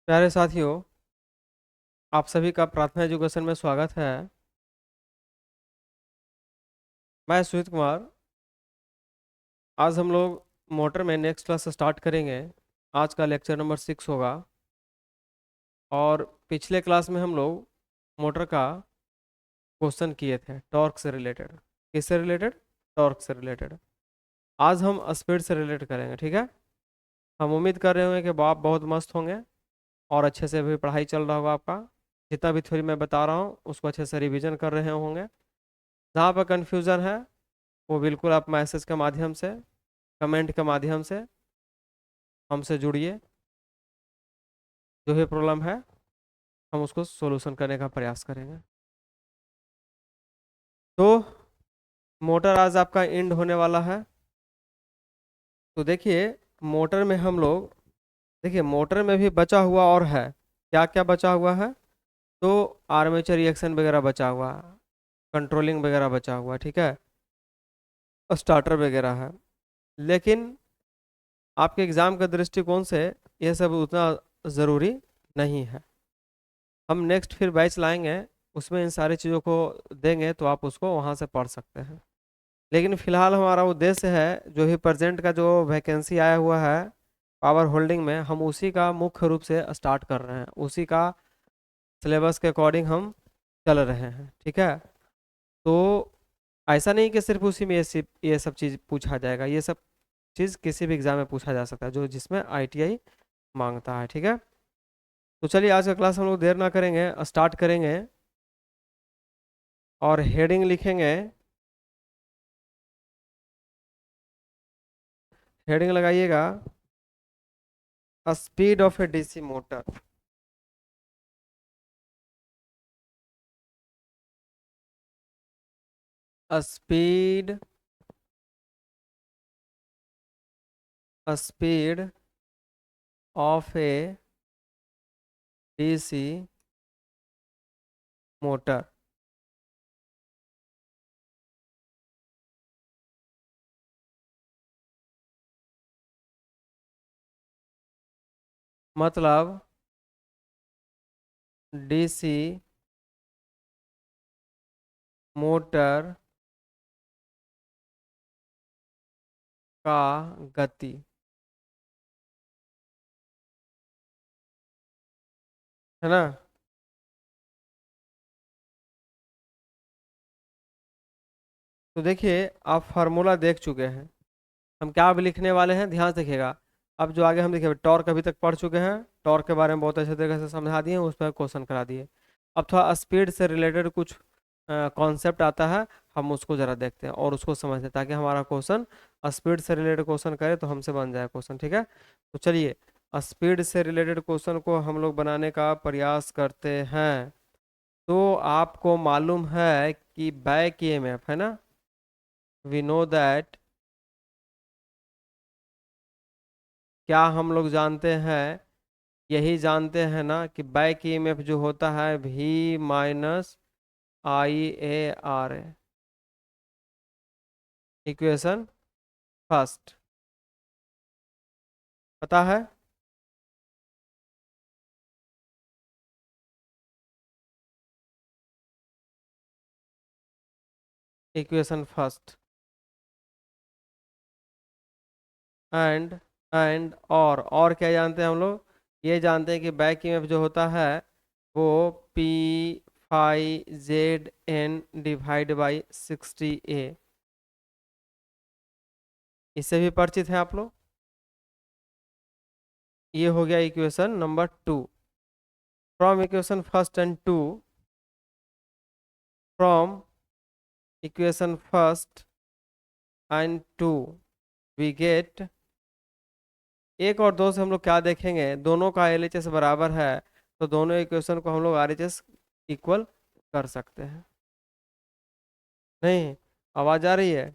प्यारे साथियों, आप सभी का प्रार्थना एजुकेशन में स्वागत है। मैं सुहित कुमार। आज हम लोग मोटर में नेक्स्ट क्लास स्टार्ट करेंगे। आज का लेक्चर नंबर 6 होगा। और पिछले क्लास में हम लोग मोटर का क्वेश्चन किए थे टॉर्क से रिलेटेड। किससे रिलेटेड? टॉर्क से रिलेटेड। आज हम स्पीड से रिलेट करेंगे, ठीक है। हम उम्मीद कर रहे होंगे कि आप बहुत मस्त होंगे और अच्छे से भी पढ़ाई चल रहा होगा आपका। जितना भी थ्योरी मैं बता रहा हूँ उसको अच्छे से रिवीजन कर रहे होंगे। जहाँ पर कन्फ्यूज़न है वो बिल्कुल आप मैसेज के माध्यम से, कमेंट के माध्यम से हमसे जुड़िए। जो भी प्रॉब्लम है हम उसको सोल्यूशन करने का प्रयास करेंगे। तो मोटर आज आपका एंड होने वाला है। तो देखिए, मोटर में हम लोग, देखिए मोटर में भी बचा हुआ और है। क्या क्या बचा हुआ है? तो आर्मेचर रिएक्शन वगैरह बचा हुआ है, कंट्रोलिंग वगैरह बचा हुआ है, ठीक है, स्टार्टर वगैरह है। लेकिन आपके एग्जाम के दृष्टिकोण से यह सब उतना ज़रूरी नहीं है। हम नेक्स्ट फिर बैच लाएंगे, उसमें इन सारी चीज़ों को देंगे तो आप उसको वहाँ से पढ़ सकते हैं। लेकिन फिलहाल हमारा उद्देश्य है, जो भी प्रेजेंट का जो वैकेंसी आया हुआ है पावर होल्डिंग में, हम उसी का मुख्य रूप से स्टार्ट कर रहे हैं। उसी का सिलेबस के अकॉर्डिंग हम चल रहे हैं, ठीक है। तो ऐसा नहीं कि सिर्फ उसी में ये सब चीज़ पूछा जाएगा। ये सब चीज़ किसी भी एग्जाम में पूछा जा सकता है जो जिसमें आईटीआई मांगता है, ठीक है। तो चलिए, आज का क्लास हम लोग देर ना करेंगे, स्टार्ट करेंगे। और हेडिंग लिखेंगे, हेडिंग लगाइएगा speed of A DC motor. Speed, speed of A DC motor. मतलब डीसी मोटर का गति, है ना। तो देखिए, आप फार्मूला देख चुके हैं। हम क्या अब लिखने वाले हैं, ध्यान से देखिएगा। अब जो आगे हम देखिए, टॉर्क अभी तक पढ़ चुके हैं, टॉर्क के बारे में बहुत अच्छे तरीके से समझा दिए, उस पर क्वेश्चन करा दिए। अब थोड़ा स्पीड से रिलेटेड कुछ कॉन्सेप्ट आता है, हम उसको ज़रा देखते हैं और उसको समझते हैं, ताकि हमारा क्वेश्चन स्पीड से रिलेटेड क्वेश्चन करे तो हमसे बन जाए क्वेश्चन, ठीक है। तो चलिए, स्पीड से रिलेटेड क्वेश्चन को हम लोग बनाने का प्रयास करते हैं। तो आपको मालूम है कि बैक ईएमएफ, है ना, वी नो दैट, क्या हम लोग जानते हैं, यही जानते हैं ना कि बैक ईएमएफ जो होता है V minus IARA। Equation first पता है? Equation first. एंड, और क्या जानते हैं हम लोग? ये जानते हैं कि बैक ईएमएफ जो होता है वो P φ ZN divide by 60A। इससे भी परिचित है आप लोग। ये हो गया equation number 2। From equation first and two, from equation first and two we get, एक और दो से हम लोग क्या देखेंगे, दोनों का एलएचएस बराबर है, तो दोनों इक्वेशन को हम लोग आरएचएस इक्वल कर सकते हैं। नहीं, आवाज आ रही है?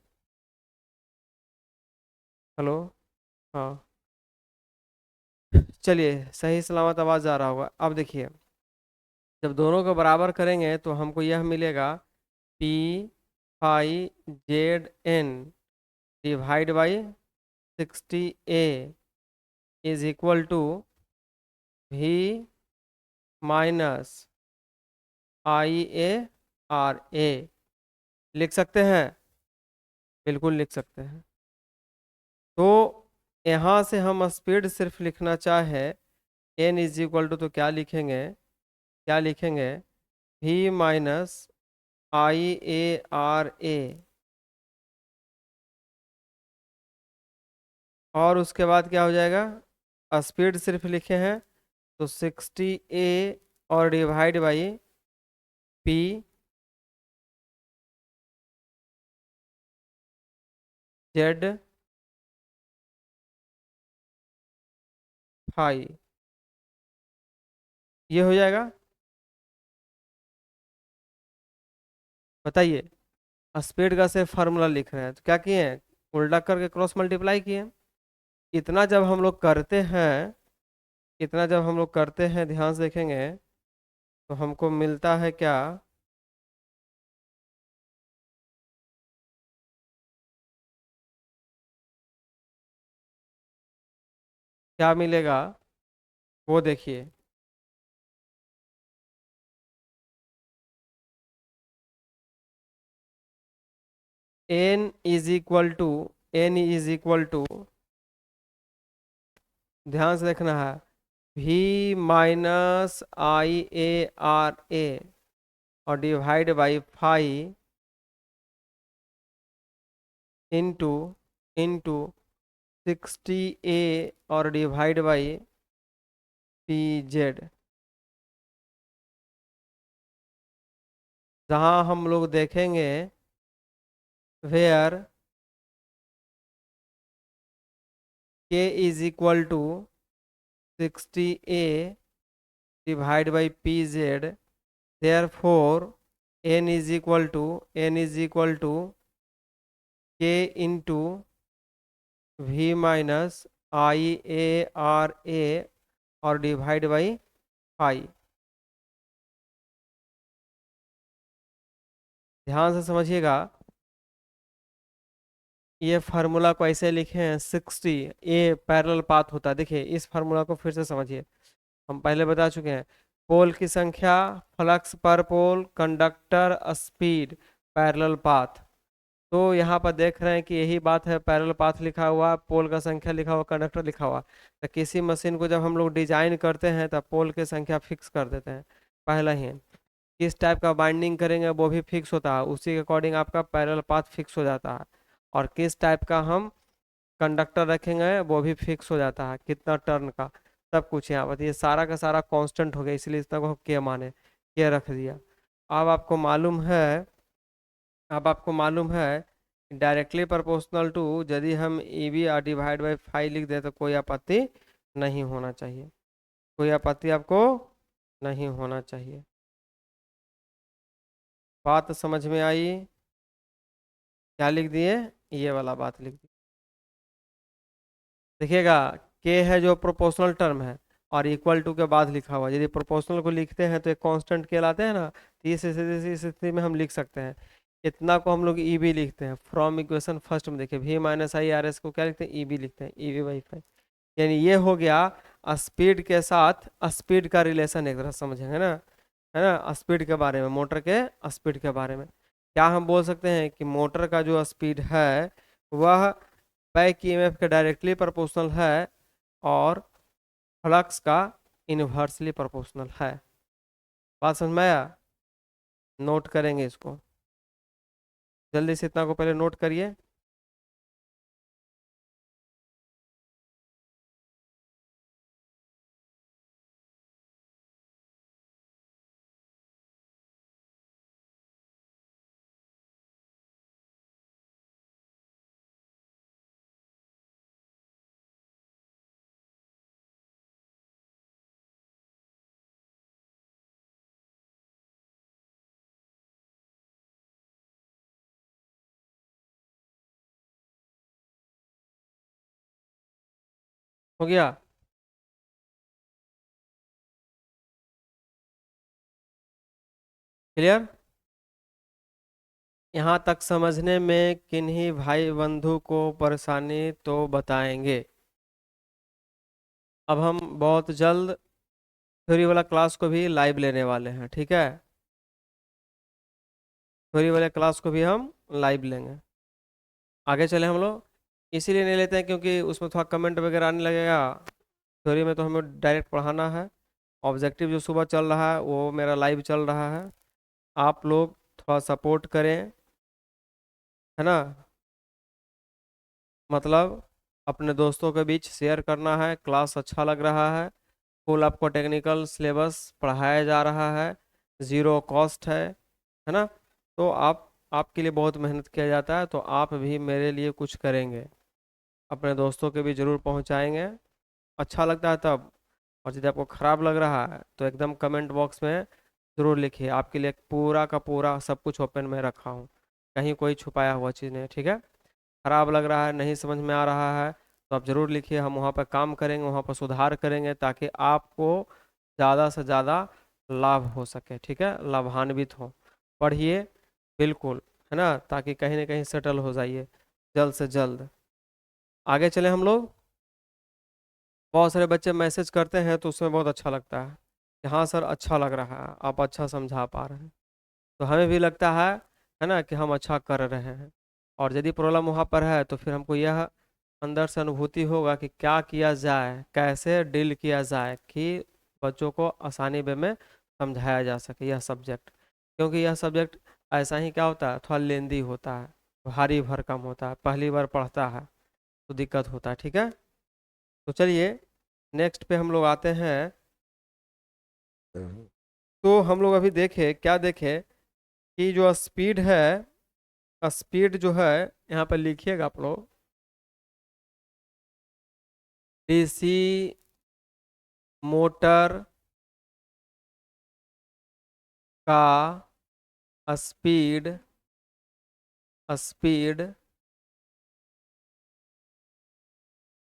हेलो। हाँ, चलिए, सही सलामत आवाज आ रहा होगा। अब देखिए, जब दोनों को बराबर करेंगे तो हमको यह मिलेगा P φ ZN divide by 60A is equal to V minus IARA लिख सकते हैं, बिल्कुल लिख सकते हैं। तो यहाँ से हम स्पीड सिर्फ लिखना चाहे n इज इक्वल टू, तो क्या लिखेंगे, क्या लिखेंगे, V माइनस IARA, और उसके बाद क्या हो जाएगा, स्पीड सिर्फ लिखे हैं तो 60A और divide by P Z five, ये हो जाएगा। बताइए, स्पीड का सिर्फ फार्मूला लिख रहे हैं तो क्या किए हैं, उल्टा करके क्रॉस मल्टीप्लाई किए हैं। इतना जब हम लोग करते हैं, इतना जब हम लोग करते हैं, ध्यान से देखेंगे तो हमको मिलता है क्या, क्या मिलेगा वो देखिए। n इज इक्वल टू ध्यान से देखना है, V माइनस IARA और divide by 5 into into 60A और डिवाइड बाई PZ, जहाँ हम लोग देखेंगे where K is equal to 60A divide by PZ, therefore n is equal to K into V minus IARA और डिवाइड बाई 5। ध्यान से समझिएगा, ये फार्मूला को ऐसे लिखे हैं, 60A पैरेलल पाथ होता है। देखिए इस फार्मूला को फिर से समझिए, हम पहले बता चुके हैं, पोल की संख्या, फ्लक्स पर पोल, कंडक्टर, स्पीड, पैरेलल पाथ। तो यहाँ पर देख रहे हैं कि यही बात है, पैरेलल पाथ लिखा हुआ, पोल का संख्या लिखा हुआ, कंडक्टर लिखा हुआ। तो किसी मशीन को जब हम लोग डिजाइन करते हैं तब पोल की संख्या फिक्स कर देते हैं पहला ही। किस टाइप का बाइंडिंग करेंगे वो भी फिक्स होता है, उसी के अकॉर्डिंग आपका पैरेलल पाथ फिक्स हो जाता है। और किस टाइप का हम कंडक्टर रखेंगे वो भी फिक्स हो जाता है, कितना टर्न का, सब कुछ यहाँ पर। ये सारा का सारा कांस्टेंट हो गया, इसलिए इतना को के माने के रख दिया। अब आपको मालूम है, अब आपको मालूम है डायरेक्टली प्रोपोर्शनल टू, यदि हम EB और डिवाइड बाई 5 लिख दे तो कोई आपत्ति नहीं होना चाहिए, कोई आपत्ति आपको नहीं होना चाहिए। बात समझ में आई, क्या लिख दिए, ये वाला बात लिख दी। देखिएगा, के है जो प्रोपोर्शनल टर्म है और इक्वल टू के बाद लिखा हुआ है। यदि प्रोपोर्शनल को लिखते हैं तो एक कांस्टेंट कहलाते हैं ना, तो इस स्थिति में हम लिख सकते हैं। इतना को हम लोग EB लिखते हैं, फ्रॉम इक्वेशन फर्स्ट में देखिए, V माइनस IRS को क्या लिखते हैं, EB लिखते हैं, EB बाई 5। यानी ये हो गया स्पीड के साथ स्पीड का रिलेशन, एक तरह समझेंगे ना, है ना, स्पीड के बारे में, मोटर के स्पीड के बारे में। क्या हम बोल सकते हैं कि मोटर का जो स्पीड है वह बैक EMF के डायरेक्टली प्रोपोर्शनल है और फ्लक्स का इन्वर्सली प्रोपोर्शनल है। बात समझ में आया, नोट करेंगे इसको, जल्दी से इतना को पहले नोट करिए। हो गया, क्लियर। यहाँ तक समझने में किन्हीं भाई बंधु को परेशानी तो बताएंगे। अब हम बहुत जल्द थ्योरी वाला क्लास को भी लाइव लेने वाले हैं, ठीक है। थ्योरी वाले क्लास को भी हम लाइव लेंगे। आगे चले हम लोग, इसीलिए नहीं लेते हैं क्योंकि उसमें थोड़ा कमेंट वगैरह आने लगेगा। थ्योरी में तो हमें डायरेक्ट पढ़ाना है। ऑब्जेक्टिव जो सुबह चल रहा है वो मेरा लाइव चल रहा है। आप लोग थोड़ा सपोर्ट करें, है ना। मतलब अपने दोस्तों के बीच शेयर करना है, क्लास अच्छा लग रहा है, फुल आपको टेक्निकल सिलेबस पढ़ाया जा रहा है, ज़ीरो कॉस्ट है ना। तो आपके लिए बहुत मेहनत किया जाता है, तो आप भी मेरे लिए कुछ करेंगे, अपने दोस्तों के भी ज़रूर पहुंचाएंगे। अच्छा लगता है तब। और यदि आपको ख़राब लग रहा है तो एकदम कमेंट बॉक्स में ज़रूर लिखिए, आपके लिए पूरा का पूरा सब कुछ ओपन में रखा हूँ, कहीं कोई छुपाया हुआ चीज़ नहीं है, ठीक है। खराब लग रहा है, नहीं समझ में आ रहा है, तो आप ज़रूर लिखिए, हम वहाँ पर काम करेंगे, वहाँ पर सुधार करेंगे ताकि आपको ज़्यादा से ज़्यादा लाभ हो सके, ठीक है, लाभान्वित हो। पढ़िए बिल्कुल, है ना, ताकि कहीं ना कहीं सेटल हो जाइए जल्द से जल्द। आगे चले हम लोग। बहुत सारे बच्चे मैसेज करते हैं तो उसमें बहुत अच्छा लगता है कि हाँ सर अच्छा लग रहा है, आप अच्छा समझा पा रहे हैं। तो हमें भी लगता है ना, कि हम अच्छा कर रहे हैं। और यदि प्रॉब्लम वहाँ पर है तो फिर हमको यह अंदर से अनुभूति होगा कि क्या किया जाए, कैसे डील किया जाए कि बच्चों को आसानी वे में समझाया जा सके यह सब्जेक्ट। क्योंकि यह सब्जेक्ट ऐसा ही क्या होता है, थोड़ा लेंदी होता है, भारी भरकम होता है, पहली बार पढ़ता है तो दिक्कत होता है, ठीक है। तो चलिए नेक्स्ट पे हम लोग आते हैं। तो हम लोग अभी देखे क्या देखे कि जो स्पीड है, स्पीड जो है, यहाँ पर लिखिएगा आप लोग, डीसी मोटर का स्पीड, स्पीड,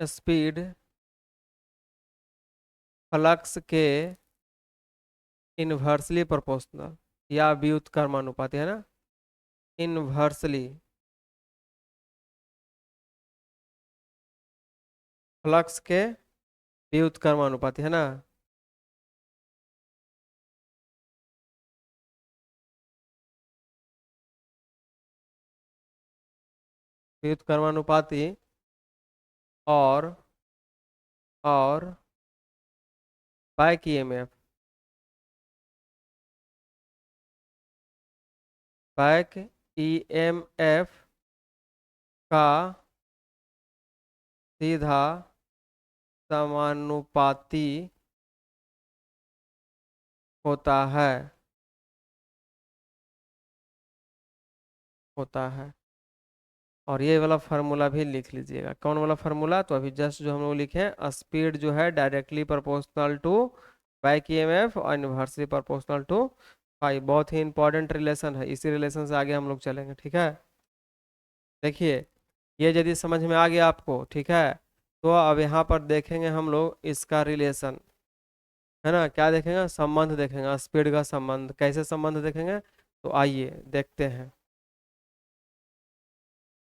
स्पीड फ्लक्स के इन्वर्सली प्रोपोर्शनल या व्युत्क्रमानुपाती, है ना, इन्वर्सली फ्लक्स के व्युत्क्रमानुपाती, है ना। व्युत्क्रमानुपाती और बैक ईएमएफ, बैक ईएमएफ का सीधा समानुपाती होता है, होता है। और ये वाला फार्मूला भी लिख लीजिएगा। कौन वाला फार्मूला, तो अभी जस्ट जो हम लोग लिखे हैं, स्पीड जो है directly proportional to back EMF और इनवर्सली प्रोपोर्शनल टू फाई। बहुत ही इंपॉर्टेंट रिलेशन है, इसी रिलेशन से आगे हम लोग चलेंगे, ठीक है। देखिए ये यदि समझ में आ गया आपको, ठीक है, तो अब यहाँ पर देखेंगे हम लोग इसका रिलेशन, है ना। क्या देखेंगे, संबंध देखेंगे, स्पीड का संबंध। कैसे संबंध देखेंगे, तो आइए देखते हैं।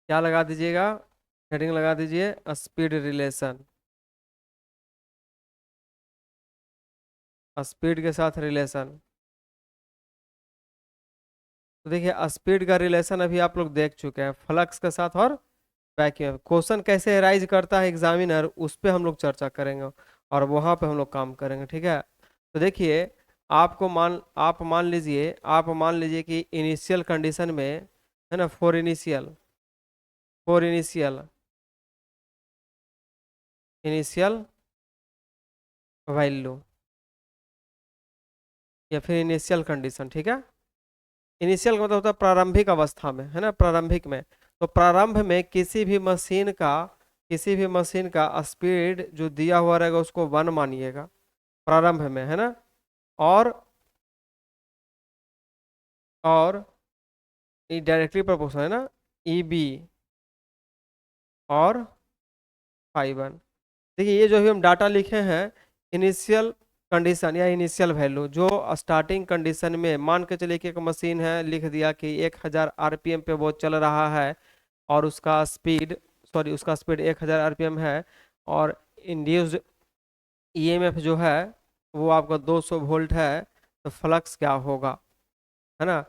क्या लगा दीजिएगा, हेडिंग लगा दीजिए, स्पीड रिलेशन, स्पीड के साथ रिलेशन। तो देखिए स्पीड का रिलेशन अभी आप लोग देख चुके हैं फ्लक्स के साथ और वैक्यूम। क्वेश्चन कैसे राइज करता है एग्जामिनर, उस पे हम लोग चर्चा करेंगे और वहाँ पे हम लोग काम करेंगे, ठीक है। तो देखिए आप मान लीजिए कि इनिशियल कंडीशन में, है ना, फॉर इनिशियल इनिशियल वैल्यू या फिर इनिशियल कंडीशन, ठीक है। इनिशियल का मतलब होता है प्रारंभिक अवस्था में, है ना, प्रारंभिक में। तो प्रारंभ में किसी भी मशीन का स्पीड जो दिया हुआ रहेगा उसको 1 मानिएगा, प्रारंभ में, है ना। और और ये डायरेक्टली प्रोपोर्शनल है ना, ई बी और फाइव 1। देखिए ये जो भी हम डाटा लिखे हैं, इनिशियल कंडीशन या इनिशियल वैल्यू, जो स्टार्टिंग कंडीशन में मान के चलिए कि एक मशीन है, लिख दिया कि 1000 आरपीएम पे वो चल रहा है और उसका स्पीड 1000 आरपीएम है। और इंड्यूस्ड ईएमएफ जो है वो आपका 200 वोल्ट है, तो फ्लक्स क्या होगा, है ना।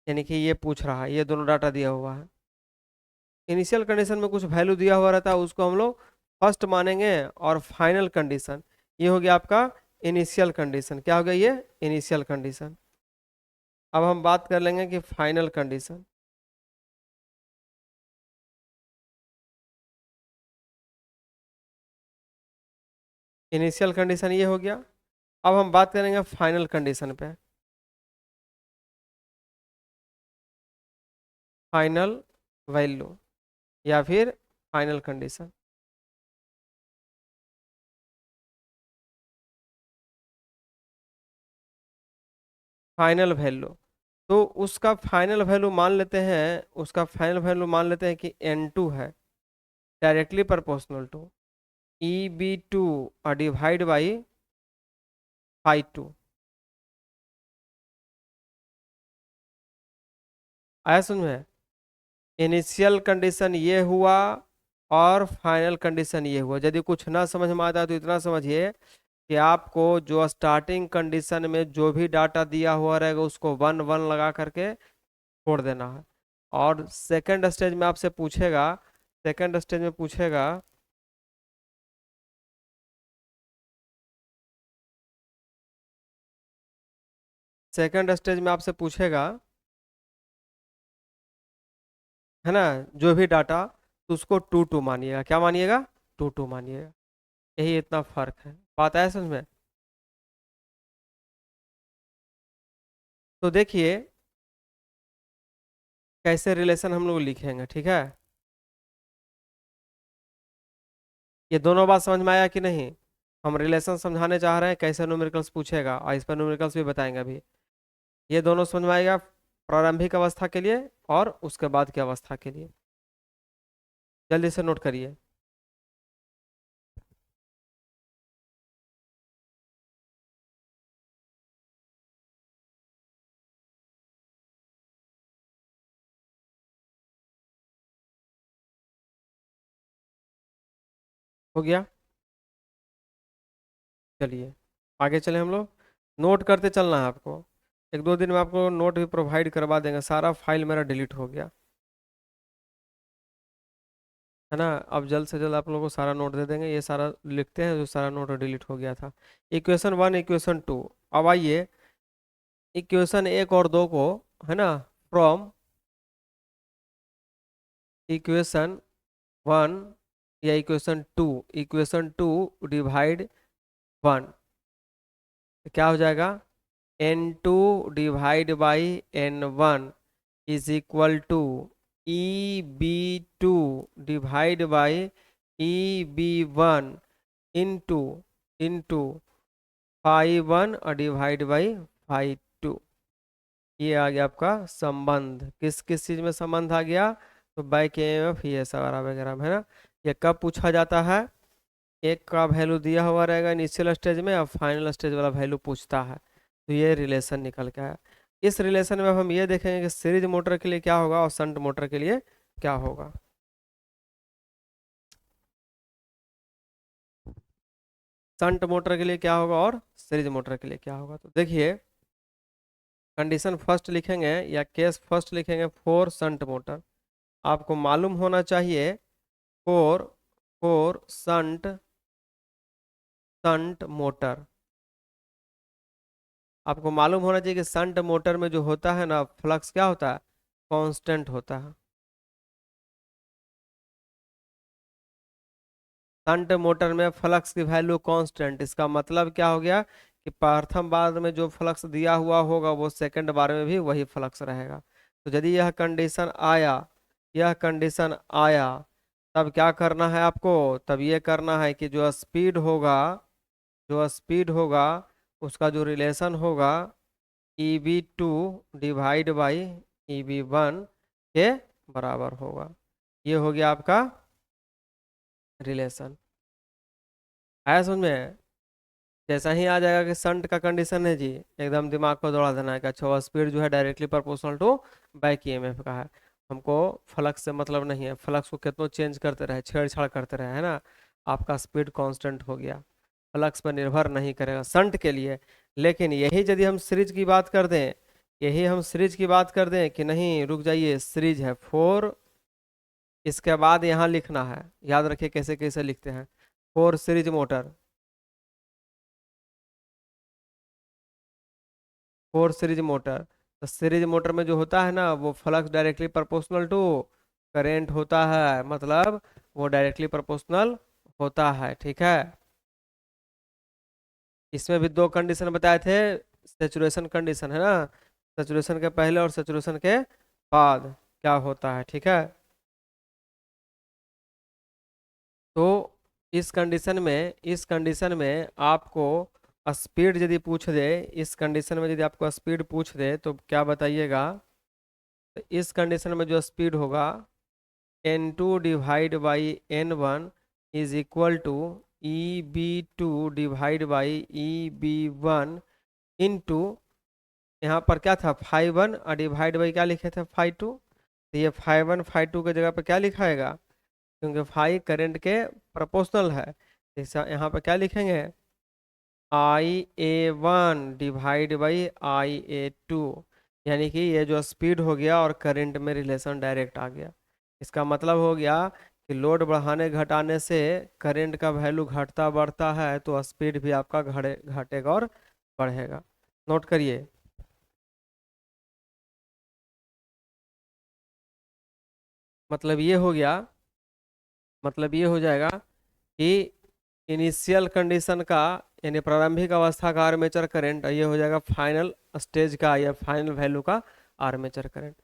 यानी कि ये पूछ रहा है, ये दोनों डाटा दिया हुआ है। इनिशियल कंडीशन में कुछ वैल्यू दिया हुआ रहता है, उसको हम लोग फर्स्ट मानेंगे, और फाइनल कंडीशन, ये हो गया आपका इनिशियल कंडीशन। क्या हो गया ये, इनिशियल कंडीशन। अब हम बात कर लेंगे कि फाइनल कंडीशन। इनिशियल कंडीशन ये हो गया। अब हम बात करेंगे फाइनल कंडीशन पे। फाइनल वैल्यू या फिर फाइनल कंडीशन। फाइनल वैल्यू, तो उसका फाइनल वैल्यू मान लेते हैं, उसका फाइनल वैल्यू मान लेते हैं कि N2 है, डायरेक्टली प्रोपोर्शनल टू EB2 और डिवाइड बाई phi 2। आया समझ में। इनिशियल कंडीशन ये हुआ और फाइनल कंडीशन ये हुआ। यदि कुछ ना समझ में आता है तो इतना समझिए कि आपको जो स्टार्टिंग कंडीशन में जो भी डाटा दिया हुआ रहेगा उसको 1 1 लगा करके छोड़ देना है। और सेकंड स्टेज में आपसे पूछेगा, सेकंड स्टेज में पूछेगा, सेकंड स्टेज में आपसे पूछेगा, है ना, जो भी डाटा, तो उसको 2 2 मानिएगा। क्या मानिएगा, 2 2 मानिएगा। यही इतना फर्क है, बात आया समझ में। तो देखिए कैसे रिलेशन हम लोग लिखेंगे, ठीक है। ये दोनों बात समझ में आया कि नहीं। हम रिलेशन समझाने चाह रहे हैं, कैसे न्यूमेरिकल्स पूछेगा, और इस पर न्यूमेरिकल्स भी बताएंगे अभी। ये दोनों समझ में आएगा, प्रारंभिक अवस्था के लिए और उसके बाद की अवस्था के लिए। जल्दी से नोट करिए। हो गया। चलिए आगे चले हम लोग। नोट करते चलना है आपको। एक दो दिन में आपको नोट भी प्रोवाइड करवा देंगे। सारा फाइल मेरा डिलीट हो गया, है ना। अब जल्द से जल्द आप लोगों को सारा नोट दे देंगे। ये सारा लिखते हैं जो सारा नोट डिलीट हो गया था। Equation 1, equation 2। अब आइए इक्वेशन 1 और 2 को, है ना, फ्रॉम इक्वेशन 1 या इक्वेशन 2, इक्वेशन 2 डिवाइड 1, क्या हो जाएगा, N2 divide by N1 is equal to EB2 divide by EB1 into into phi 1 और डिवाइड बाई phi 2। ये आ गया आपका संबंध। किस किस चीज में संबंध आ गया, तो बाइक EMF ये सारा वगैरह, है ना। ये कब पूछा जाता है, एक का वैल्यू दिया हुआ रहेगा इनिशियल स्टेज में, और फाइनल स्टेज वाला वैल्यू पूछता है, तो ये रिलेशन निकल के आया। इस रिलेशन में अब हम ये देखेंगे कि सीरीज मोटर के लिए क्या होगा और शंट मोटर के लिए क्या होगा। शंट मोटर के लिए क्या होगा और सीरीज मोटर के लिए क्या होगा, तो देखिए कंडीशन फर्स्ट लिखेंगे या केस फर्स्ट लिखेंगे फॉर शंट मोटर। आपको मालूम होना चाहिए for for shunt shunt motor. आपको मालूम होना चाहिए कि शंट मोटर में जो होता है ना, फ्लक्स क्या होता है, कांस्टेंट होता है। शंट मोटर में फ्लक्स की वैल्यू कांस्टेंट, इसका मतलब क्या हो गया कि प्रथम बार में जो फ्लक्स दिया हुआ होगा वो सेकंड बार में भी वही फ्लक्स रहेगा। तो यदि यह कंडीशन आया, यह कंडीशन आया, तब क्या करना है आपको, तब ये करना है कि जो स्पीड होगा, जो स्पीड होगा उसका जो रिलेशन होगा EB2 डिवाइड बाई EB1 के बराबर होगा। ये हो गया आपका रिलेशन। आया समझ में। जैसा ही आ जाएगा कि संट का कंडीशन है जी, एकदम दिमाग को दौड़ा देना है कि अच्छा स्पीड जो है directly proportional to back EMF का है। हमको फ्लक्स से मतलब नहीं है, फ्लक्स को कितना चेंज करते रहे, छेड़छाड़ करते रहे, है ना, आपका स्पीड कांस्टेंट हो गया। फ्लक्स पर निर्भर नहीं करेगा शंट के लिए। लेकिन यही यदि हम सीरीज की बात कर दें, यही हम सीरीज की बात कर दें कि नहीं रुक जाइए, सीरीज है 4, इसके बाद यहाँ लिखना है, याद रखिए कैसे कैसे लिखते हैं, 4 सीरीज मोटर, 4 सीरीज मोटर। तो सीरीज मोटर में जो होता है ना वो flux directly proportional to current होता है, मतलब वो डायरेक्टली प्रोपोर्शनल होता है, ठीक है। इसमें भी दो कंडीशन बताए थे, सेचुरेशन कंडीशन है ना, सेचुरेशन के पहले और सेचुरेशन के बाद क्या होता है, ठीक है। तो इस कंडीशन में आपको स्पीड यदि पूछ दे, इस कंडीशन में यदि आपको स्पीड पूछ दे तो क्या बताइएगा। तो इस कंडीशन में जो स्पीड होगा n2 divide by n1 is equal to EB2 divide by EB1 into, यहाँ पर क्या था 5 1 और डिवाइड बाई क्या लिखे थे 5 2, तो ये 5 1 5 2 की जगह पे क्या लिखाएगा, क्योंकि 5 करंट के प्रोपोर्शनल है, जैसा यहाँ पे क्या लिखेंगे IA1 डिवाइड बाई IA2, यानी कि ये जो स्पीड हो गया और करंट में रिलेशन डायरेक्ट आ गया। इसका मतलब हो गया कि लोड बढ़ाने घटाने से करंट का वैल्यू घटता बढ़ता है तो स्पीड भी आपका घटेगा और बढ़ेगा। नोट करिए। मतलब ये हो गया, मतलब ये हो जाएगा कि इनिशियल कंडीशन का यानी प्रारंभिक अवस्था का आर्मेचर करंट ये हो जाएगा फाइनल स्टेज का या फाइनल वैल्यू का आर्मेचर करंट।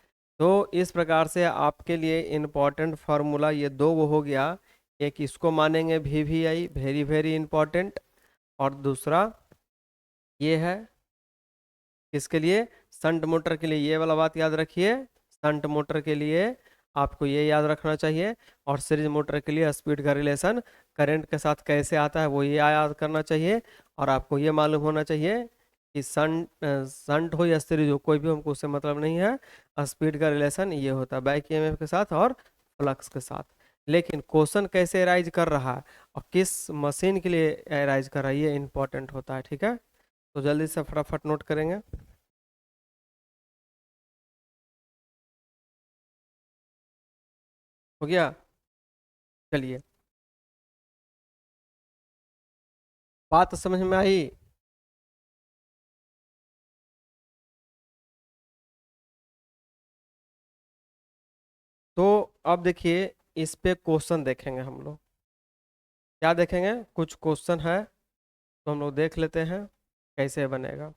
तो इस प्रकार से आपके लिए इम्पोर्टेंट फार्मूला ये दो वो हो गया, एक इसको मानेंगे VVI वेरी वेरी इंपॉर्टेंट, और दूसरा ये है किसके लिए, शंट मोटर के लिए, ये वाला बात याद रखिए, शंट मोटर के लिए आपको ये याद रखना चाहिए, और सीरीज मोटर के लिए स्पीड का रिलेशन करंट के साथ कैसे आता है वो ये याद करना चाहिए। और आपको ये मालूम होना चाहिए कि शंट हो या सीरीज हो कोई भी हमको उससे मतलब नहीं है, स्पीड का रिलेशन ये होता है बैक ईएमएफ के साथ और फ्लक्स के साथ। लेकिन क्वेश्चन कैसे अराइज कर रहा है और किस मशीन के लिए अराइज कर रहा है ये इंपॉर्टेंट होता है, ठीक है। तो जल्दी से फटाफट नोट करेंगे। हो गया, चलिए बात समझ में आई। तो अब देखिए इस पे क्वेश्चन देखेंगे हम लोग, क्या देखेंगे, कुछ क्वेश्चन है तो हम लोग देख लेते हैं कैसे बनेगा।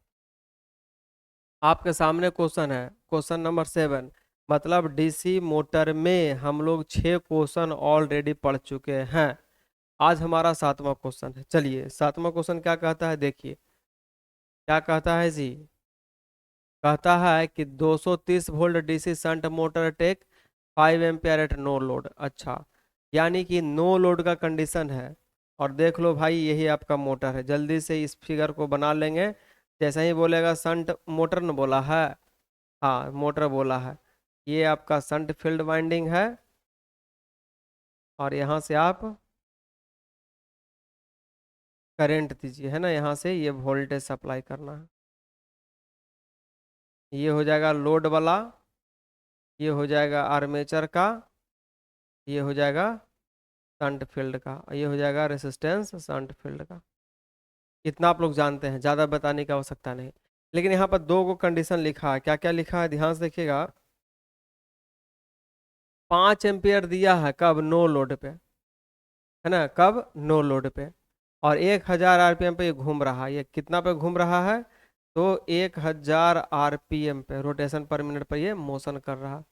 आपके सामने क्वेश्चन है, क्वेश्चन नंबर 7, मतलब डीसी मोटर में हम लोग 6 क्वेश्चन ऑलरेडी पढ़ चुके हैं, आज हमारा 7वां क्वेश्चन है। चलिए 7वां क्वेश्चन क्या कहता है, देखिए क्या कहता है जी, कहता है कि 230 volt DC shunt motor take 5 ampere at no load. अच्छा, यानी कि नो लोड का कंडीशन है, और देख लो भाई यही आपका मोटर है, जल्दी से इस फिगर को बना लेंगे। जैसे ही बोलेगा शंट मोटर न बोला है, हाँ मोटर बोला है, ये आपका शंट फील्ड वाइंडिंग है, और यहाँ से आप करंट दीजिए, है ना, यहाँ से ये वोल्टेज सप्लाई करना है, ये हो जाएगा लोड वाला, ये हो जाएगा आर्मेचर का, ये हो जाएगा शंट फील्ड का, ये हो जाएगा रेसिस्टेंस शंट फील्ड का। इतना आप लोग जानते हैं, ज़्यादा बताने की आवश्यकता नहीं। लेकिन यहाँ पर दो को कंडीशन लिखा है, क्या क्या लिखा है ध्यान से देखिएगा। 5 एम्पियर दिया है कब, नो लोड पे, है ना, कब नो लोड पे, और 1000 RPM पे ये घूम रहा है, ये कितना पे घूम रहा है, तो 1000 RPM पे रोटेशन पर मिनट पर ये मोशन कर रहा है।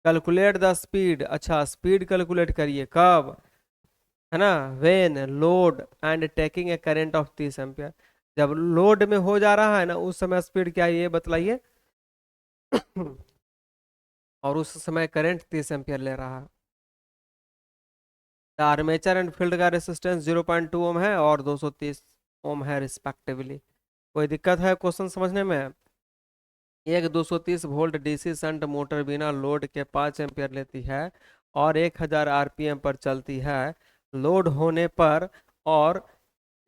कैलकुलेट द स्पीड, अच्छा स्पीड कैलकुलेट करिए कब, है ना, when load and taking a current of 30 ampere, जब लोड में हो जा रहा है ना उस समय स्पीड क्या है ये बतलाइए। और उस समय करंट 30 एम्पियर ले रहा है। आर्मेचर एंड फील्ड का रेसिस्टेंस 0.2 ओम है और 230 ओम है रिस्पेक्टिवली। कोई दिक्कत है क्वेश्चन समझने में। एक 230 वोल्ट डीसी शंट मोटर बिना लोड के 5 एम्पियर लेती है और 1000 RPM पर चलती है, लोड होने पर और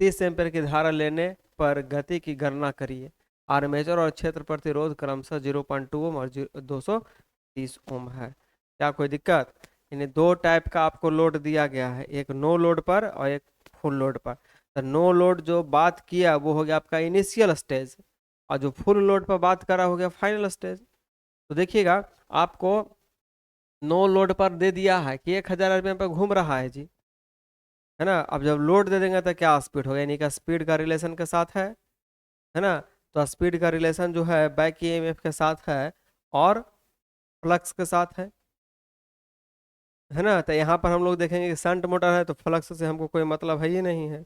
30 एम्पीयर की धारा लेने पर गति की गणना करिए। आर्मेचर और क्षेत्र प्रतिरोध क्रमशः 0.2 ओम और 230 ओम है। क्या कोई दिक्कत? यानी दो टाइप का आपको लोड दिया गया है, एक नो लोड पर और एक फुल लोड पर। तो नो लोड जो बात किया वो हो गया आपका इनिशियल स्टेज, और जो फुल लोड पर बात करा हो गया फाइनल स्टेज। तो देखिएगा, आपको नो लोड पर दे दिया है कि 1000 आरपीएम पर घूम रहा है जी, है ना। अब जब लोड दे देंगे तो क्या स्पीड होगा, यानी कि स्पीड का रिलेशन के साथ है ना। तो स्पीड का रिलेशन जो है बैक ईएमएफ के साथ है और फ्लक्स के साथ है ना। तो यहाँ पर हम लोग देखेंगे कि शंट मोटर है तो फ्लक्स से हमको कोई मतलब है ही नहीं है।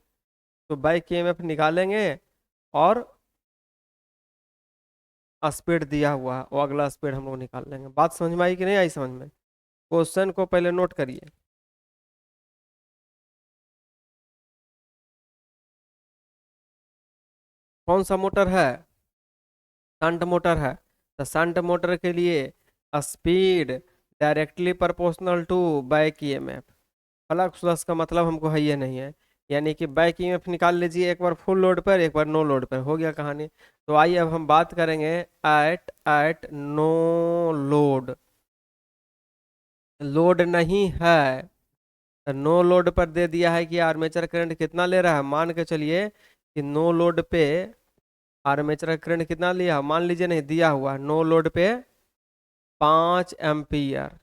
तो बैक ईएमएफ निकालेंगे और स्पीड दिया हुआ है वो अगला स्पीड हम लोग निकाल लेंगे। बात समझ में आई कि नहीं आई समझ में? क्वेश्चन को पहले नोट करिए। कौन सा मोटर है? शंट मोटर है। तो शंट मोटर के लिए speed directly proportional to back EMF. Flux flux का मतलब हमको है ये नहीं है, यानी कि बैक ईएमएफ निकाल लीजिए, एक बार फुल लोड पर एक बार नो लोड पर, हो गया कहानी। तो आइए अब हम बात करेंगे at at no load. Load नहीं है तो नो लोड पर दे दिया है कि आर्मेचर करंट कितना ले रहा है। मान के चलिए कि नो लोड पे आर्मेचर करंट कितना लिया, मान लीजिए नहीं दिया हुआ, नो लोड पे 5 एम्पियर।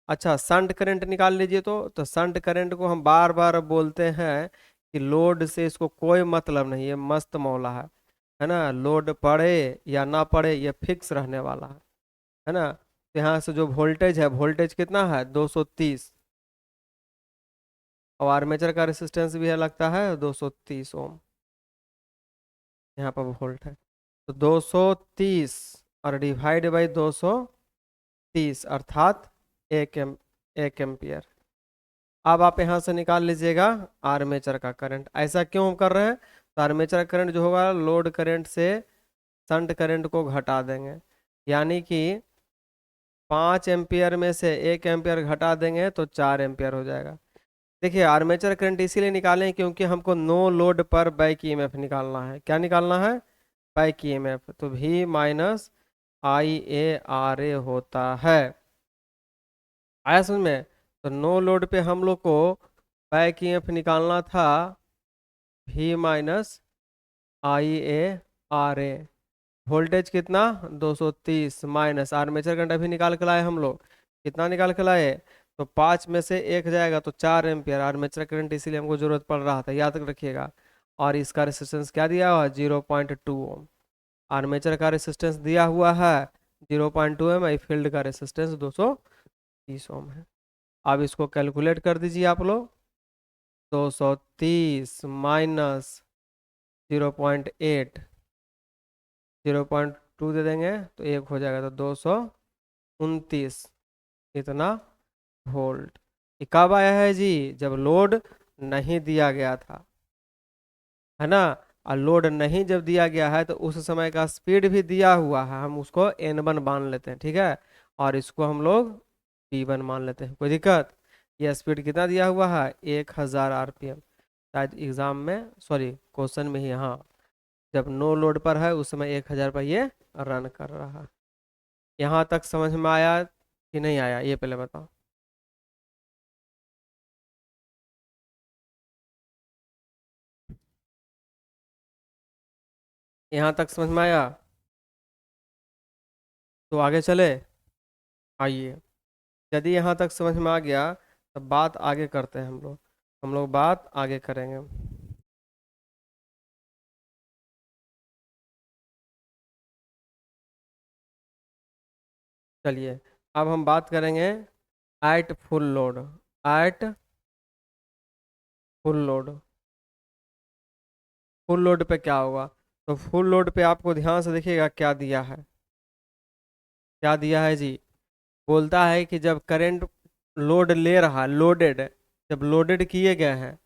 अच्छा, शंट करंट निकाल लीजिए। तो शंट करंट को हम बार बार बोलते हैं कि लोड से इसको कोई मतलब नहीं, ये मस्त मौला है ना। लोड पड़े या ना पड़े ये फिक्स रहने वाला है ना। तो यहाँ से जो वोल्टेज है, वोल्टेज कितना है 230, और आर्मेचर का रेसिस्टेंस भी है लगता है 230 ओम। यहाँ पर वोल्ट है तो 230 और डिवाइड बाई 230 अर्थात 1 एम्पियर। अब आप यहाँ से निकाल लीजिएगा आर्मेचर का करंट। ऐसा क्यों हम कर रहे हैं? तो आर्मेचर करंट जो होगा लोड करंट से शंट करंट को घटा देंगे, यानी कि 5 एम्पियर में से 1 एम्पियर घटा देंगे तो 4 एम्पियर हो जाएगा। देखिए, आर्मेचर करंट इसीलिए निकालें क्योंकि हमको नो लोड पर बैक ईएमएफ निकालना है। क्या निकालना है? Back EMF. तो V minus I A R A होता है। आया समझ में? तो नो लोड पे हम लोग को बैक ईएमएफ निकालना था V minus I A R A. Voltage कितना 230 माइनस आर्मेचर करंट अभी निकाल के लाए हम लोग। कितना निकाल के लाए? तो 5 में से 1 जाएगा तो 4 एम्पियर आर्मेचर करंट, इसीलिए हमको जरूरत पड़ रहा था, याद रखिएगा। और इसका रेसिस्टेंस क्या दिया हुआ है 0.2 ओम। आर्मेचर का रेसिस्टेंस दिया हुआ है 0.2 ओम, फील्ड का रेसिस्टेंस 230 ओम है। अब इसको कैलकुलेट कर दीजिए आप लोग। 230 माइनस 0.8, 0.2 दे देंगे तो 1 हो जाएगा, तो 229 इतना वोल्ट। ये कब आया है जी? जब लोड नहीं दिया गया था, है ना। और लोड नहीं जब दिया गया है तो उस समय का स्पीड भी दिया हुआ है, हम उसको N1 मान लेते हैं, ठीक है। और इसको हम लोग P1 मान लेते हैं, कोई दिक्कत? ये स्पीड कितना दिया हुआ है 1000 आरपीएम। शायद एग्जाम में, सॉरी क्वेश्चन में ही, हाँ, जब नो लोड पर है उस समय 1000 पर ये रन कर रहा है। यहाँ तक समझ में आया कि नहीं आया, ये पहले बताओ। यहाँ तक समझ में आया? तो आगे चले, आइए। यदि यहाँ तक समझ में आ गया तो बात आगे करते हैं हम लोग बात आगे करेंगे। चलिए, अब हम बात करेंगे at full load. At full load, full load पे क्या होगा? तो फुल लोड पे आपको ध्यान से देखिएगा क्या दिया है। क्या दिया है जी? बोलता है कि जब करंट लोड ले रहा, लोडेड, जब लोडेड किए गए हैं,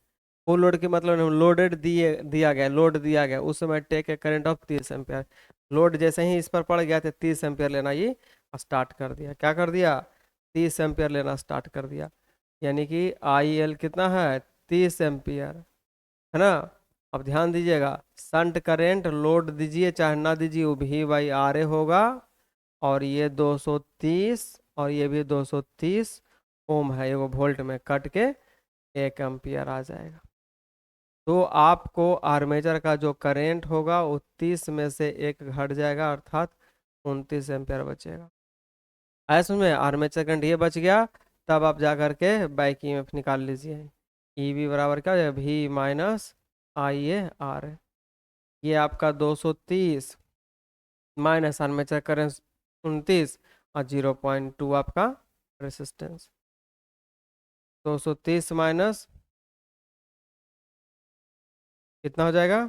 फुल लोड के मतलब लोडेड दिया गया, लोड दिया गया, उस समय take a current of 30 ampere. Load जैसे ही इस पर पड़ गया तो 30 एम्पियर लेना ये स्टार्ट कर दिया। क्या कर दिया? 30 एम्पियर लेना स्टार्ट कर दिया। यानी कि आई एल कितना है 30 एम्पियर, है ना। अब ध्यान दीजिएगा, संट करेंट लोड दीजिए चाहे ना दीजिए वो भी बाई आर ए होगा, और ये 230 और ये भी 230 ओम है, ये वो वोल्ट में कट के 1 एम्पियर आ जाएगा। तो आपको आर्मेचर का जो करेंट होगा वो 30 में से 1 घट जाएगा, अर्थात 29 एम्पियर बचेगा। आया समझ में, आर्मेचर करंट ये बच गया। तब आप जा करके बैक ईएमएफ निकाल लीजिए। ईवी बराबर क्या हो जाएगा, भी माइनस आई ए आर। ये आपका 230 माइनस आर्मेचर करंट 29 और 0.2 आपका रेसिस्टेंस। 230 माइनस कितना हो जाएगा,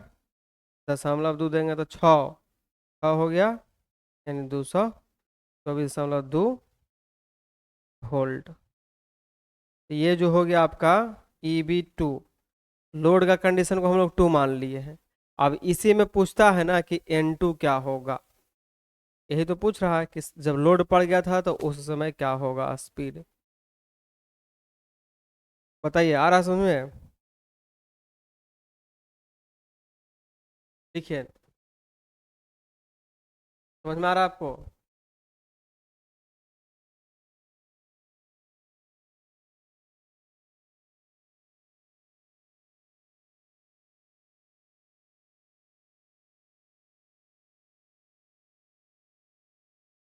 0.2 देंगे तो 6 हो गया, यानी 224.2 वोल्ट। ये जो हो गया आपका EB2। लोड का कंडीशन को हम लोग 2 मान लिए हैं। अब इसी में पूछता है ना कि N2 क्या होगा, यही तो पूछ रहा है कि जब लोड पड़ गया था तो उस समय क्या होगा स्पीड। बताइए, आ रहा समझ में? देखिए, समझ में आ रहा है आपको?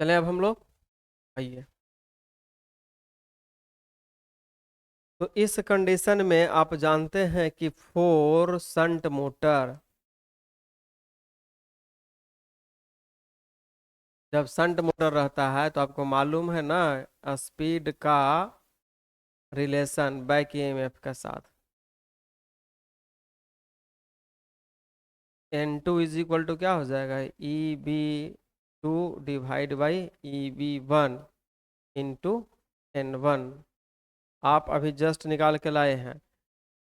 चले अब हम लोग, आइए। तो इस कंडीशन में आप जानते हैं कि 4 शंट मोटर, जब शंट मोटर रहता है तो आपको मालूम है ना स्पीड का रिलेशन बैक ईएमएफ के साथ। N2 इज इक्वल टू क्या हो जाएगा, EB2 divide by EB1 into N1। आप अभी जस्ट निकाल के लाए हैं।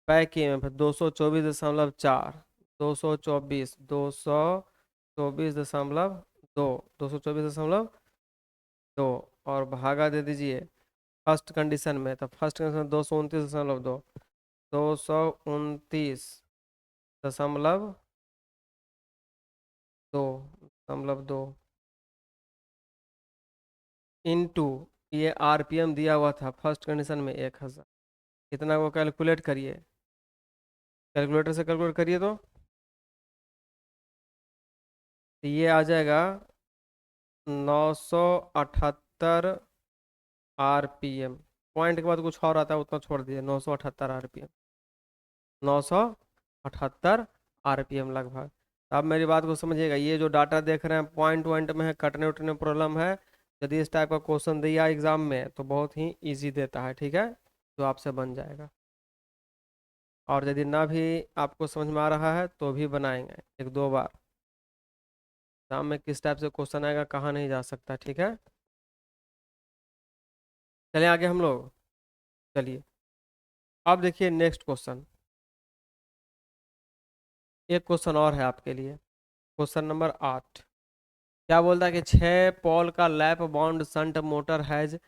बैक ईएमएफ 224.4, 224.2, 224.2 और भागा दे दीजिए फर्स्ट कंडीशन में, तो फर्स्ट कंडीशन 229.2, 229.2 इंटू ये आरपीएम दिया हुआ था फर्स्ट कंडीशन में 1000। कितना को कैलकुलेट करिए, कैलकुलेटर से कैलकुलेट करिए तो ये आ जाएगा 978 आरपीएम। पॉइंट के बाद कुछ और आता है उतना छोड़ दीजिए, 978 आरपीएम, 978 आरपीएम लगभग। अब मेरी बात को समझिएगा, ये जो डाटा देख रहे हैं पॉइंट वॉइंट में है, कटने उठने में प्रॉब्लम है। यदि इस टाइप का क्वेश्चन दिया एग्जाम में तो बहुत ही इजी देता है, ठीक है, तो आपसे बन जाएगा। और यदि ना भी आपको समझ में आ रहा है तो भी बनाएंगे 1-2 बार। एग्जाम में किस टाइप से क्वेश्चन आएगा कहाँ नहीं जा सकता, ठीक है। चलिए आगे हम लोग, चलिए अब देखिए नेक्स्ट क्वेश्चन। एक क्वेश्चन और है आपके लिए, क्वेश्चन नंबर 8। क्या बोलता है कि 6 पोल का lap bound shunt motor has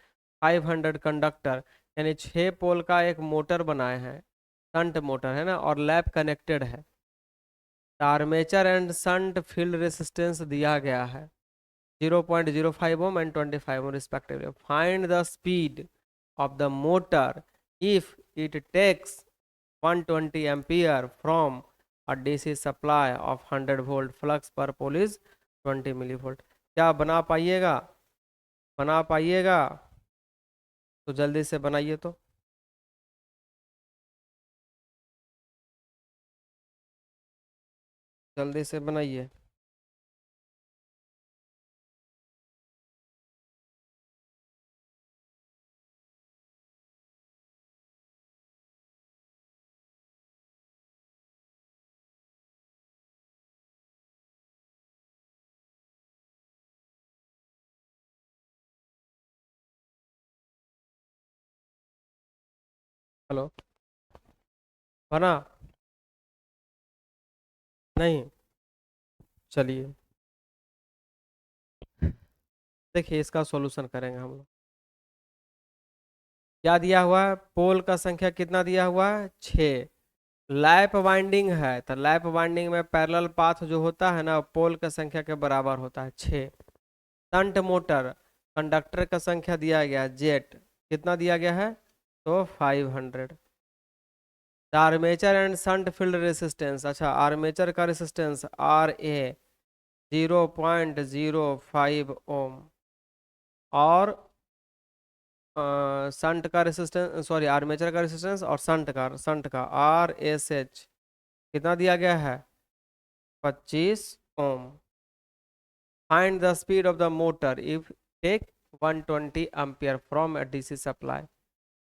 500 conductor, यानी 6 पोल का एक मोटर बनाए हैं, शंट मोटर है ना, और लैप कनेक्टेड है। Armature and shunt field resistance दिया गया है 0.05 ohm and 25 ohm respectively. Find the speed of the motor if it takes 120 ampere from a DC supply of 100 volt. Flux per pole is 20 millivolt. क्या बना पाइएगा, बना पाइएगा? तो जल्दी से बनाइए तो। जल्दी से बनाइए। हेलो, बना? नहीं, चलिए देखिए इसका सॉल्यूशन करेंगे हम लोग। क्या दिया हुआ है, पोल का संख्या कितना दिया हुआ है, 6। लैप वाइंडिंग है तो लैप वाइंडिंग में पैरेलल पाथ जो होता है ना पोल की संख्या के बराबर होता है 6। शंट मोटर कंडक्टर का संख्या दिया गया है जेट, कितना दिया गया है तो 500। Armature and shunt field resistance, अच्छा आर्मेचर का रेसिस्टेंस आर ए 0.05 ओम, और शंट का रेसिस्टेंस सॉरी आर्मेचर का रेसिस्टेंस और शंट का आर एस एच कितना दिया गया है 25 ohm. Find the speed of the motor if take 120 ampere from a DC supply,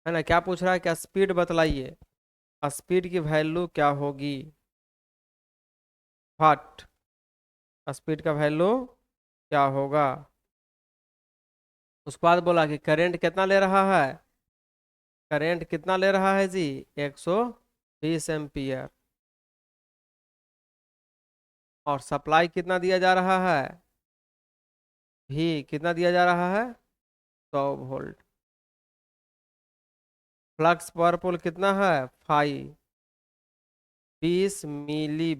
है ना, क्या पूछ रहा है, क्या स्पीड बतलाइए, स्पीड की वैल्यू क्या होगी, व्हाट, स्पीड का वैल्यू क्या होगा। उसके बाद बोला कि करंट कितना ले रहा है, करंट कितना ले रहा है जी 120 एम्पियर, और सप्लाई कितना दिया जा रहा है, भी कितना दिया जा रहा है 100 वोल्ट। फ्लक्स पर पोल कितना है 20 मिली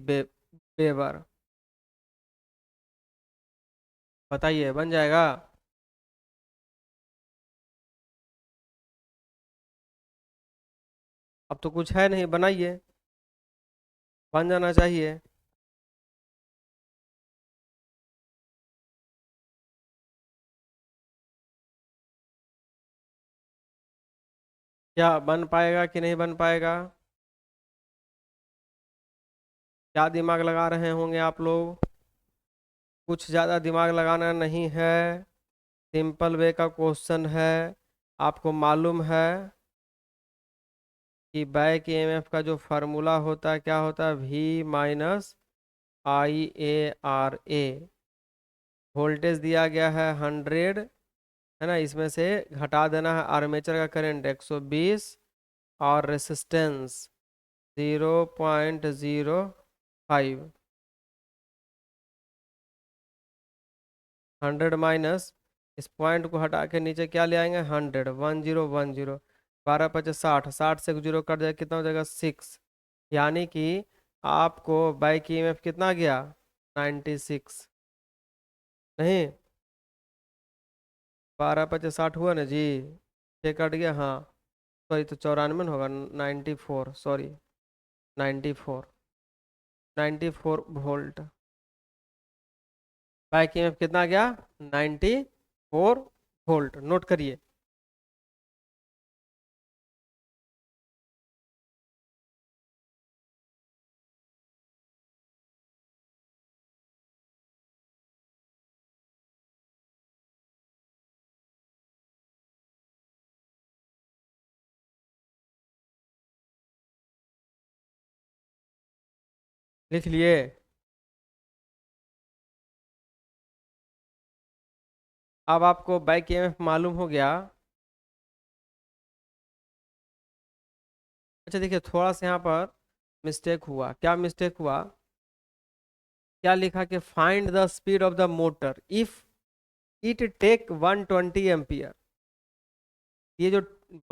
वेबर, बताइए बन जाएगा। अब तो कुछ है नहीं, बनाइए, बन जाना चाहिए। क्या बन पाएगा कि नहीं बन पाएगा, क्या दिमाग लगा रहे होंगे आप लोग, कुछ ज़्यादा दिमाग लगाना नहीं है, सिंपल वे का क्वेश्चन है। आपको मालूम है कि बैक ईएमएफ का जो फार्मूला होता है क्या होता है, V माइनस IARA। वोल्टेज दिया गया है 100, है ना, इसमें से घटा देना है आर्मेचर का करंट 120 और रेसिस्टेंस 0.05, 100 माइनस इस पॉइंट को हटा के नीचे क्या ले आएंगे 100, 1010, 12×5 = 60, 60 से 0 कट जाए कितना हो जाएगा 6, यानी कि आपको बाइक ईएमएफ कितना गया 96, नहीं 12×5 = 60 हुआ ना जी, 6 कट गया, हाँ सॉरी तो 94 में होगा 94, सॉरी 94, 94 वोल्ट। बाइक ईएमएफ कितना गया 94 वोल्ट, नोट करिए। लिख लिए, अब आपको बाइक ईएमएफ मालूम हो गया। अच्छा देखिए थोड़ा सा यहाँ पर मिस्टेक हुआ, क्या मिस्टेक हुआ, क्या लिखा कि find the speed of the motor if it take 120 ampere, ये जो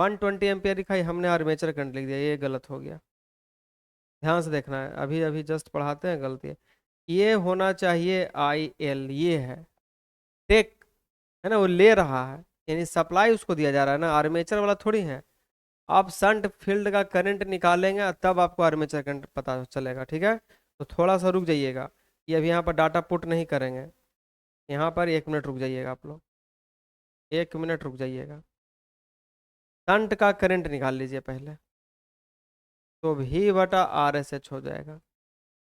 120 एम्पियर लिखा है हमने आर्मेचर करंट लिख दिया, ये गलत हो गया, ध्यान से देखना है, अभी अभी जस्ट पढ़ाते हैं, गलती है, ये होना चाहिए IL, ये है टेक, है ना, वो ले रहा है यानी सप्लाई उसको दिया जा रहा है ना, आर्मेचर वाला थोड़ी है। आप शंट फील्ड का करंट निकालेंगे तब आपको आर्मेचर करंट पता चलेगा, ठीक है, तो थोड़ा सा रुक जाइएगा, ये अभी यहाँ पर डाटा पुट नहीं करेंगे, यहाँ पर 1 मिनट रुक जाइएगा आप लोग, 1 मिनट रुक जाइएगा, शंट का करंट निकाल लीजिए पहले, तो V/RSH हो जाएगा।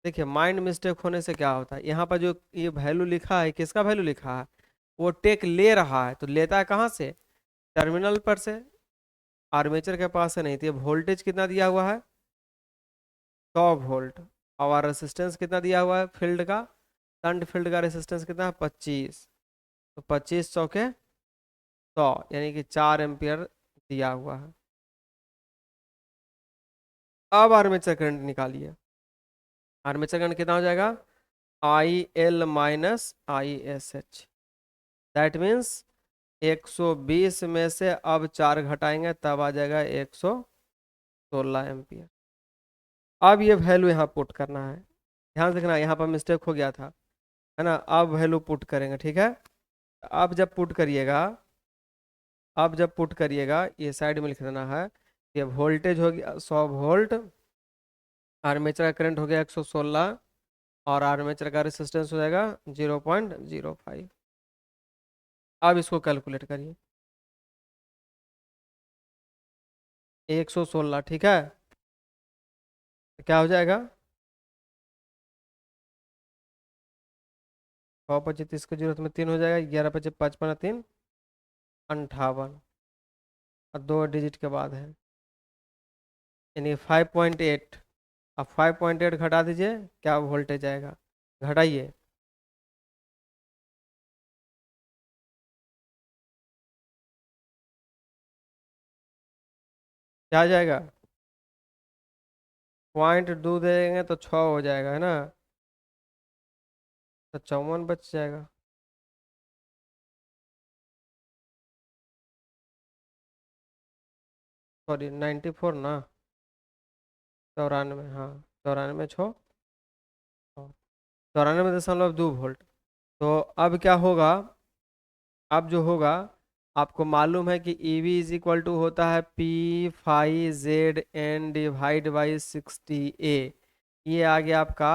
देखिए माइंड मिस्टेक होने से क्या होता है, यहाँ पर जो ये वैल्यू लिखा है किसका वैल्यू लिखा है, वो टेक ले रहा है तो लेता है कहाँ से, टर्मिनल पर से, आर्मेचर के पास से नहीं, तो ये वोल्टेज कितना दिया हुआ है 100 वोल्ट, और रेसिस्टेंस कितना दिया हुआ है फील्ड का, शंट फील्ड का रेसिस्टेंस कितना है 25, तो 25×100 यानी कि 4 एम्पियर दिया हुआ है। अब आर्मेचर करंट निकालिए, आर्मेचर करंट कितना हो जाएगा IL minus ISH, that means 120 में से अब 4 घटाएंगे तब आ जाएगा 116 एम्पियर। अब ये वैल्यू यहाँ पुट करना है, ध्यान से देखना, यहाँ पर मिस्टेक हो गया था, है ना। अब वैल्यू पुट करेंगे, ठीक है। अब जब पुट करिएगा, अब जब पुट करिएगा, ये साइड में लिख देना है, ये वोल्टेज हो गया 100 वोल्ट, आर्मेचर का करंट हो गया 116, और आर्मेचर का रेसिस्टेंस हो जाएगा 0.05। अब इसको कैलकुलेट करिए, 116, ठीक है। तो क्या हो जाएगा, 100 25 की जरूरत में 3 हो जाएगा, 11 25 55 3 58, और 2 डिजिट के बाद है, यानी 5.8। अब 5.8 घटा दीजिए, क्या वोल्टेज आएगा, घटाइए, क्या आ जाएगा, 0.2 देंगे तो 6 हो जाएगा, है ना, तो 54 बच जाएगा। सॉरी 94 ना, 94, हाँ, 94 6, 94.2 वोल्ट। तो अब क्या होगा, अब जो होगा, आपको मालूम है कि E V is equal to होता है P φ ZN/60A। ये आ गया आपका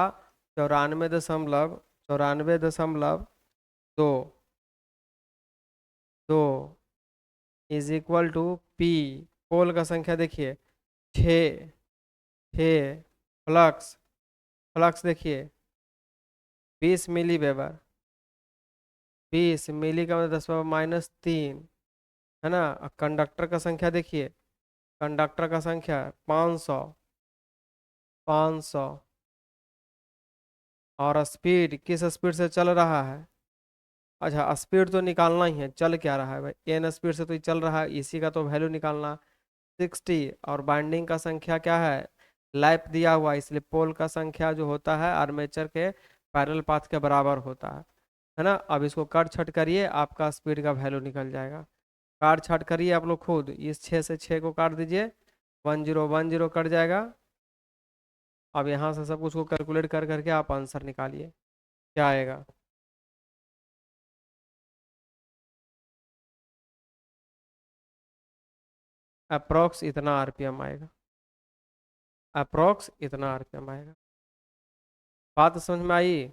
94.2 2 इज इक्वल टू पी, पोल का संख्या देखिए 6, 6, फ्लक्स, फ्लक्स देखिए 20 मिली वेबर, 20 मिली का मतलब 10⁻³ है ना। कंडक्टर का संख्या देखिए, कंडक्टर का संख्या 500, 500, और स्पीड किस स्पीड से चल रहा है, अच्छा स्पीड तो निकालना ही है, चल क्या रहा है भाई, एन स्पीड से तो ये चल रहा है, इसी का तो वैल्यू निकालना, 60। और बाइंडिंग का संख्या क्या है, लैप दिया हुआ है, इसलिए पोल का संख्या जो होता है आर्मेचर के पैरेलल पाथ के बराबर होता है ना। अब इसको काट छट करिए, आपका स्पीड का वैल्यू निकल जाएगा। काट छाट करिए आप लोग खुद, इस 6 से 6 को काट दीजिए, 1010 कट जाएगा। अब यहाँ से सब कुछ को कैलकुलेट कर करके आप आंसर निकालिए, क्या आएगा। अप्रोक्स इतना आरपीएम आएगा, अप्रोक्स इतना आरपीएम आएगा। बात समझ में आई,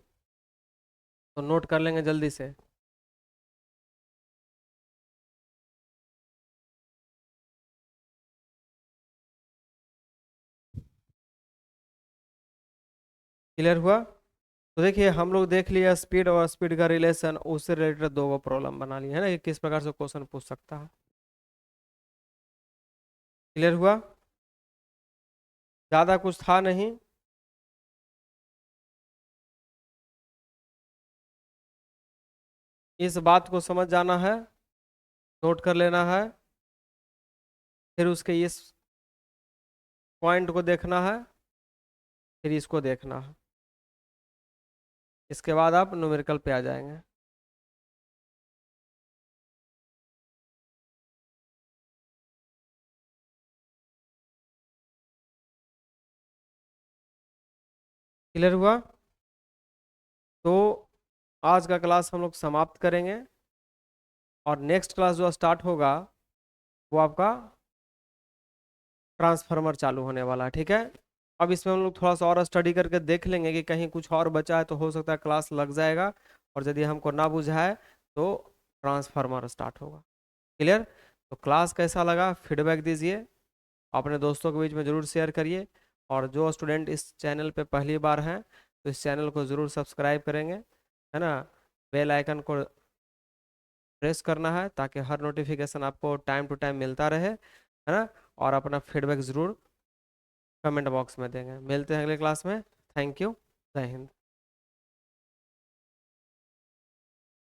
तो नोट कर लेंगे जल्दी से। क्लियर हुआ। तो देखिए हम लोग देख लिया स्पीड और स्पीड का रिलेशन, उससे रिलेटेड दो गो प्रॉब्लम बना ली है ना, कि किस प्रकार से क्वेश्चन पूछ सकता है। क्लियर हुआ, ज़्यादा कुछ था नहीं। इस बात को समझ जाना है, नोट कर लेना है, फिर उसके इस पॉइंट को देखना है, फिर इसको देखना है, इसके बाद आप न्यूमेरिकल पे आ जाएंगे। क्लियर हुआ। तो आज का क्लास हम लोग समाप्त करेंगे, और नेक्स्ट क्लास जो स्टार्ट होगा वो आपका ट्रांसफार्मर चालू होने वाला है, ठीक है। अब इसमें हम लोग थोड़ा सा और स्टडी करके देख लेंगे कि कहीं कुछ और बचा है, तो हो सकता है क्लास लग जाएगा, और यदि हमको ना बुझाए तो ट्रांसफार्मर स्टार्ट होगा। क्लियर। तो क्लास कैसा लगा फीडबैक दीजिए, अपने दोस्तों के बीच में ज़रूर शेयर करिए, और जो स्टूडेंट इस चैनल पे पहली बार हैं तो इस चैनल को ज़रूर सब्सक्राइब करेंगे, है ना। बेल आइकन को प्रेस करना है ताकि हर नोटिफिकेशन आपको टाइम टू टाइम मिलता रहे, है ना। और अपना फीडबैक ज़रूर कमेंट बॉक्स में देंगे। मिलते हैं अगले क्लास में। Thank you. जय हिंद।